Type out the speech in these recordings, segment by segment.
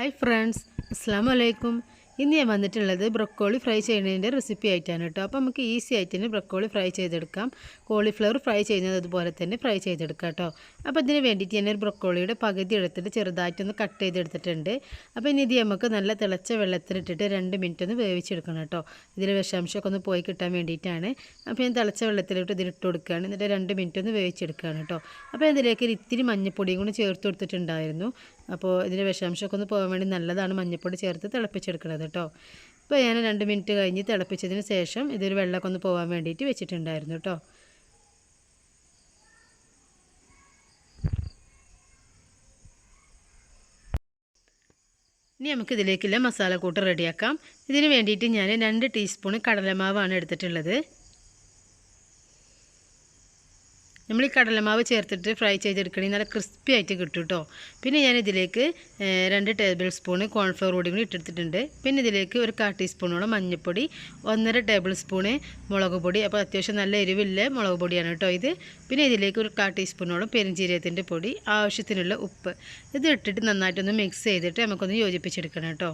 Hi friends, അസ്സലാമു അലൈക്കും. ഇന്ന് ഞാൻ വന്നിട്ടുള്ളത് ബ്രൊക്കോളി ഫ്രൈ ചെയ്യുന്നതിൻ്റെ റെസിപ്പി ആയിട്ടാണ് കേട്ടോ. അപ്പോൾ നമുക്ക് ഈസി ആയിട്ട് തന്നെ ബ്രൊക്കോളി ഫ്രൈ ചെയ്തെടുക്കാം. കോളിഫ്ലവർ ഫ്രൈ ചെയ്യുന്നത് അതുപോലെ തന്നെ ഫ്രൈ ചെയ്തെടുക്കാം കേട്ടോ. അപ്പോൾ ഇതിന് വേണ്ടിയിട്ട് ഞാൻ ഒരു ബ്രൊക്കോളിയുടെ പകുതി എടുത്തിട്ട് ചെറുതായിട്ടൊന്ന് കട്ട് ചെയ്തെടുത്തിട്ടുണ്ട്. അപ്പോൾ ഇനി ഇത് നമുക്ക് നല്ല തിളച്ച വെള്ളത്തിലിട്ടിട്ട് 2 മിനിറ്റ് ഒന്ന് വേവിച്ചെടുക്കണം കേട്ടോ. ഇതിൽ വിഷാംശമൊക്കെ ഒന്ന് പോയി കിട്ടാൻ വേണ്ടിയിട്ടാണ്. അപ്പോൾ ഞാൻ തിളച്ച വെള്ളത്തിലിട്ട് ഇതിലിട്ട് കൊടുക്കുകയാണ്. എന്നിട്ട് 2 മിനിറ്റ് ഒന്ന് വേവിച്ചെടുക്കുകയാണ് കേട്ടോ. അപ്പോൾ ഇതിലേക്ക് ഇത്തിരി മഞ്ഞൾപ്പൊടിയും കൂടി ചേർത്ത് കൊടുത്തിട്ടുണ്ടായിരുന്നു. അപ്പോൾ ഇതിൻ്റെ വിഷാംശമൊക്കെ ഒന്ന് പോകാൻ വേണ്ടി നല്ലതാണ് മഞ്ഞൾപ്പൊടി ചേർത്ത് തിളപ്പിച്ചെടുക്കുന്നത് കേട്ടോ. ഇപ്പോൾ ഞാൻ 2 മിനിറ്റ് കഴിഞ്ഞ് തിളപ്പിച്ചതിന് ശേഷം ഇതൊരു വെള്ളമൊക്കെ ഒന്ന് പോകാൻ വേണ്ടിയിട്ട് വെച്ചിട്ടുണ്ടായിരുന്നു കേട്ടോ. ഇനി നമുക്ക് ഇതിലേക്കുള്ള മസാലക്കൂട്ട് റെഡിയാക്കാം. ഇതിന് വേണ്ടിയിട്ട് ഞാൻ 2 ടീസ്പൂൺ കടലമാവാണ് എടുത്തിട്ടുള്ളത്. നമ്മൾ ഈ കടലമാവ് ചേർത്തിട്ട് ഫ്രൈ ചെയ്തെടുക്കണമെങ്കിൽ നല്ല ക്രിസ്പി ആയിട്ട് കിട്ടും കേട്ടോ. പിന്നെ ഞാൻ ഇതിലേക്ക് 2 ടേബിൾ സ്പൂൺ കോൺഫ്ലവർ പൊടി കൂടി ഇട്ടിട്ടുണ്ട്. പിന്നെ ഇതിലേക്ക് ഒരു 1/4 ടീസ്പൂണോളം മഞ്ഞൾപ്പൊടി, 1.5 ടേബിൾ സ്പൂണ് മുളക് പൊടി, അപ്പോൾ അത്യാവശ്യം നല്ല എരിവില്ല മുളക് പൊടിയാണ് കേട്ടോ ഇത്. പിന്നെ ഇതിലേക്ക് ഒരു 1/4 ടീസ്പൂണോളം പെരുംജീരകത്തിൻ്റെ പൊടി, ആവശ്യത്തിനുള്ള ഉപ്പ്. ഇത് ഇട്ടിട്ട് നന്നായിട്ടൊന്ന് മിക്സ് ചെയ്തിട്ട് നമുക്കൊന്ന് യോജിപ്പിച്ചെടുക്കണം കേട്ടോ.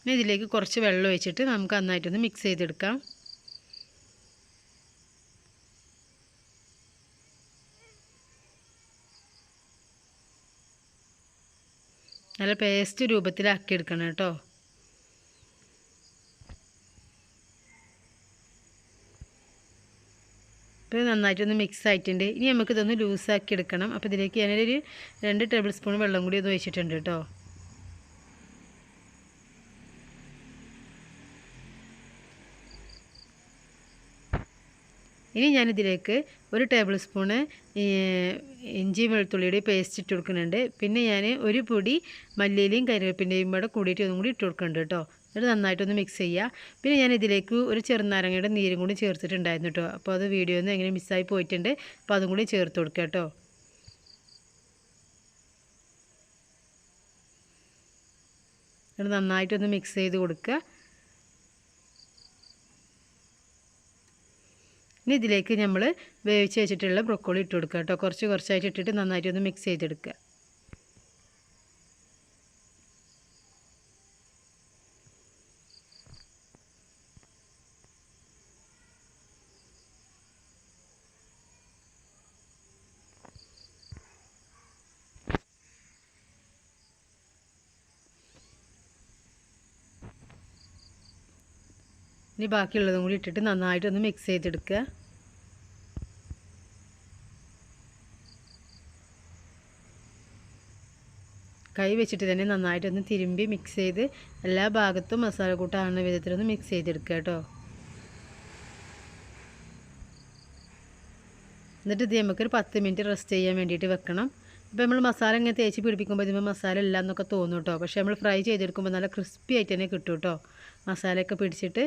ഇനി ഇതിലേക്ക് കുറച്ച് വെള്ളം ഒഴിച്ചിട്ട് നമുക്ക് നന്നായിട്ടൊന്ന് മിക്സ് ചെയ്തെടുക്കാം. നല്ല പേസ്റ്റ് രൂപത്തിലാക്കി എടുക്കണം കേട്ടോ. ഇപ്പോൾ നന്നായിട്ടൊന്ന് മിക്സ് ആയിട്ടുണ്ട്. ഇനി നമുക്കിതൊന്ന് ലൂസാക്കി എടുക്കണം. അപ്പോൾ ഇതിലേക്ക് ഞാനൊരു 2 ടേബിൾ സ്പൂൺ വെള്ളം കൂടി ഒന്ന് ഒഴിച്ചിട്ടുണ്ട് കേട്ടോ. ഇനി ഞാനിതിലേക്ക് 1 ടേബിൾ സ്പൂണ് ഇഞ്ചി വെളുത്തുള്ളിയുടെ പേസ്റ്റ് ഇട്ട് കൊടുക്കുന്നുണ്ട്. പിന്നെ ഞാൻ ഒരു പൊടി മല്ലിയിലയും കരിവേപ്പിൻ്റെയും കൂടെ കൂടിയിട്ട് ഒന്നും കൂടി ഇട്ട് കൊടുക്കുന്നുണ്ട് കേട്ടോ. എന്നിട്ട് നന്നായിട്ടൊന്ന് മിക്സ് ചെയ്യുക. പിന്നെ ഞാൻ ഇതിലേക്ക് ഒരു ചെറുനാരങ്ങയുടെ നീരും കൂടി ചേർത്തിട്ടുണ്ടായിരുന്നു കേട്ടോ. അപ്പോൾ അത് വീഡിയോയിൽ നിന്ന് എങ്ങനെ മിസ്സായി പോയിട്ടുണ്ട്. അപ്പോൾ അതും കൂടി ചേർത്ത് കൊടുക്കുക കേട്ടോ. എന്നിട്ട് നന്നായിട്ടൊന്ന് മിക്സ് ചെയ്ത് കൊടുക്കുക. ഇനി ഇതിലേക്ക് നമ്മൾ വേവിച്ച് വെച്ചിട്ടുള്ള ബ്രൊക്കോളി ഇട്ട് കൊടുക്കുക കേട്ടോ. കുറച്ച് കുറച്ചായിട്ട് ഇട്ടിട്ട് നന്നായിട്ടൊന്ന് മിക്സ് ചെയ്തെടുക്കുക. ഇനി ബാക്കിയുള്ളതും കൂടി ഇട്ടിട്ട് നന്നായിട്ടൊന്ന് മിക്സ് ചെയ്തെടുക്കുക. കൈ വെച്ചിട്ട് തന്നെ നന്നായിട്ടൊന്ന് തിരുമ്പി മിക്സ് ചെയ്ത് എല്ലാ ഭാഗത്തും മസാലക്കൂട്ടാകുന്ന വിധത്തിലൊന്ന് മിക്സ് ചെയ്തെടുക്കുക കേട്ടോ. എന്നിട്ട് ഇത് നമുക്കൊരു 10 മിനിറ്റ് റെസ്റ്റ് ചെയ്യാൻ വേണ്ടിയിട്ട് വെക്കണം. അപ്പോൾ നമ്മൾ മസാല ഇങ്ങനെ തേച്ച് പിടിപ്പിക്കുമ്പോൾ ഇതിപ്പോൾ മസാല ഇല്ല എന്നൊക്കെ തോന്നും കേട്ടോ. പക്ഷേ നമ്മൾ ഫ്രൈ ചെയ്തെടുക്കുമ്പോൾ നല്ല ക്രിസ്പി ആയിട്ട് തന്നെ കിട്ടും കേട്ടോ. മസാലയൊക്കെ പിടിച്ചിട്ട്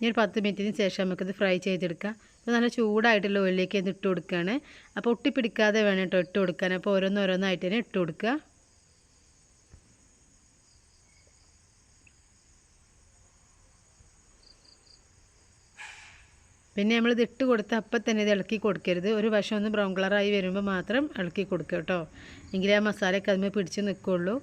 ഇനി ഒരു 10 മിനിറ്റിന് ശേഷം നമുക്കിത് ഫ്രൈ ചെയ്തെടുക്കാം. അപ്പോൾ നല്ല ചൂടായിട്ടുള്ള ഓയിലിലേക്ക് ഇത് ഇട്ട് കൊടുക്കുകയാണ്. അപ്പോൾ ഒട്ടിപ്പിടിക്കാതെ വേണം കേട്ടോ ഇട്ട് കൊടുക്കാൻ. അപ്പോൾ ഓരോന്നോരോന്നായിട്ട് തന്നെ ഇട്ട് കൊടുക്കുക. പിന്നെ നമ്മളിത് ഇട്ട് കൊടുത്ത് അപ്പം തന്നെ ഇത് ഇളക്കി കൊടുക്കരുത്. ഒരു വശം ഒന്ന് ബ്രൗൺ കളറായി വരുമ്പോൾ മാത്രം ഇളക്കി കൊടുക്കുക കേട്ടോ. എങ്കിലേ ആ മസാലയൊക്കെ അതിന്മേൽ പിടിച്ച് നിൽക്കുള്ളൂ.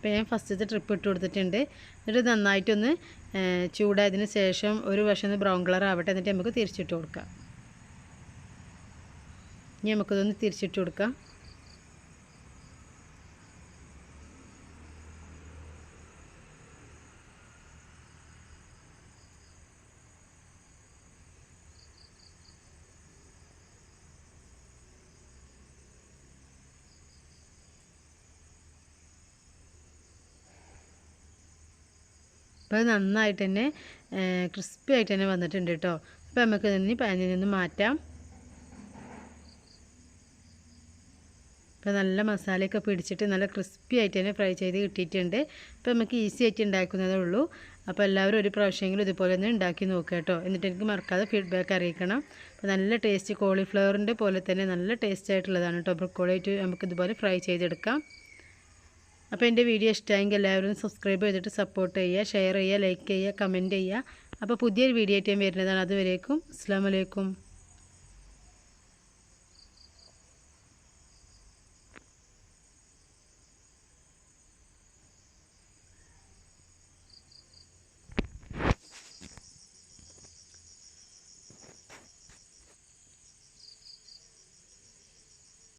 അപ്പോൾ ഞാൻ ഫസ്റ്റത്തെ ട്രിപ്പ് ഇട്ട് കൊടുത്തിട്ടുണ്ട്. എന്നിട്ട് നന്നായിട്ടൊന്ന് ചൂടായതിന് ശേഷം ഒരു വശം ഒന്ന് ബ്രൗൺ കളർ ആവട്ടെ. എന്നിട്ട് നമുക്ക് തിരിച്ചിട്ട് കൊടുക്കാം. ഇനി നമുക്കിതൊന്ന് തിരിച്ചിട്ട് കൊടുക്കാം. അപ്പോൾ അത് നന്നായിട്ട് തന്നെ ക്രിസ്പി ആയിട്ട് തന്നെ വന്നിട്ടുണ്ട് കേട്ടോ. അപ്പോൾ നമുക്ക് ഇതിന് പാനിൽ നിന്ന് മാറ്റാം. അപ്പോൾ നല്ല മസാലയൊക്കെ പിടിച്ചിട്ട് നല്ല ക്രിസ്പി ആയിട്ട് തന്നെ ഫ്രൈ ചെയ്ത് കിട്ടിയിട്ടുണ്ട്. അപ്പോൾ നമുക്ക് ഈസി ആയിട്ട് ഉണ്ടാക്കുന്നതേ ഉള്ളൂ. അപ്പോൾ എല്ലാവരും ഒരു പ്രാവശ്യമെങ്കിലും ഇതുപോലെ ഒന്ന് ഉണ്ടാക്കി നോക്കുക കേട്ടോ. എന്നിട്ട് എനിക്ക് മറക്കാതെ ഫീഡ്ബാക്ക് അറിയിക്കണം. അപ്പോൾ നല്ല ടേസ്റ്റ് കോളിഫ്ലവറിൻ്റെ പോലെ തന്നെ നല്ല ടേസ്റ്റ് ആയിട്ടുള്ളതാണ് കേട്ടോ ബ്രൊക്കോളി ആയിട്ട് നമുക്കിതുപോലെ ഫ്രൈ ചെയ്തെടുക്കാം. അപ്പോൾ എൻ്റെ വീഡിയോ ഇഷ്ടമായെങ്കിൽ എല്ലാവരും സബ്സ്ക്രൈബ് ചെയ്തിട്ട് സപ്പോർട്ട് ചെയ്യുക, ഷെയർ ചെയ്യുക, ലൈക്ക് ചെയ്യുക, കമൻറ്റ് ചെയ്യുക. അപ്പോൾ പുതിയൊരു വീഡിയോ ആയിട്ട് ഞാൻ വരുന്നതാണ്. അതുവരേക്കും അസ്സലാമു അലൈക്കും.